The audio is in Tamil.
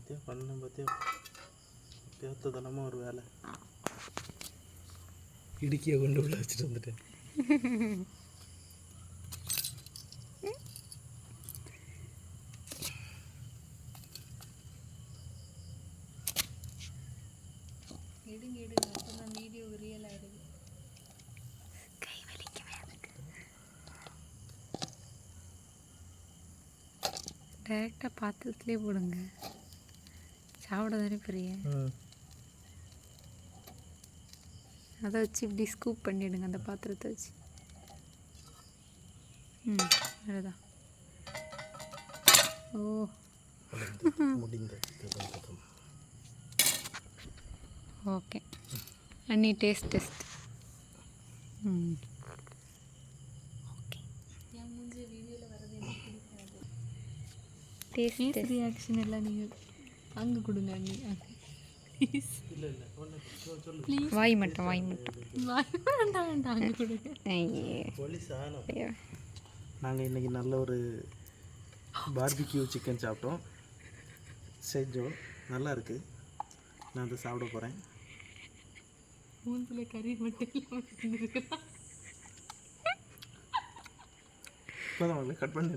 பார்த்தியா பண்ண பார்த்தியா பேத்ததனமாக ஒரு வேலை இடுக்கியை கொண்டு உள்ள வச்சுட்டு வந்துட்டேன். எடுங்க அப்போ தான் வீடியோ ரியல் ஆகிடுது. கை வலிக்கவே எனக்கு. டைரெக்டாக பாத்திரத்துலேயே போடுங்க, சாப்பிட தானே பெரிய. அதை வச்சு இப்படி ஸ்கூப் பண்ணிவிடுங்க அந்த பாத்திரத்தை வச்சு. அதுதான். ஓ ஓகே. அண்ணி டேஸ்ட் ஓகே. என் மூஞ்சி வீடியோவில் வரது எனக்கு பிடிக்காது. டேஸ்ட் ரியாக்ஷன் எல்லாம் நீங்கள் அங்கே கொடுங்க அண்ணி. வாய் மட்டும் வேண்டாம் அங்கே கொடுங்க. நாங்கள் இன்றைக்கி நல்ல ஒரு பார்பிக்யூ சிக்கன் சாப்பிட்டோம், செஞ்சோம், நல்லா இருக்குது. நான் அதை சாப்பிட போகிறேன். மூஞ்சில் கறி மட்டும் இப்போ தான் கட் பண்ணி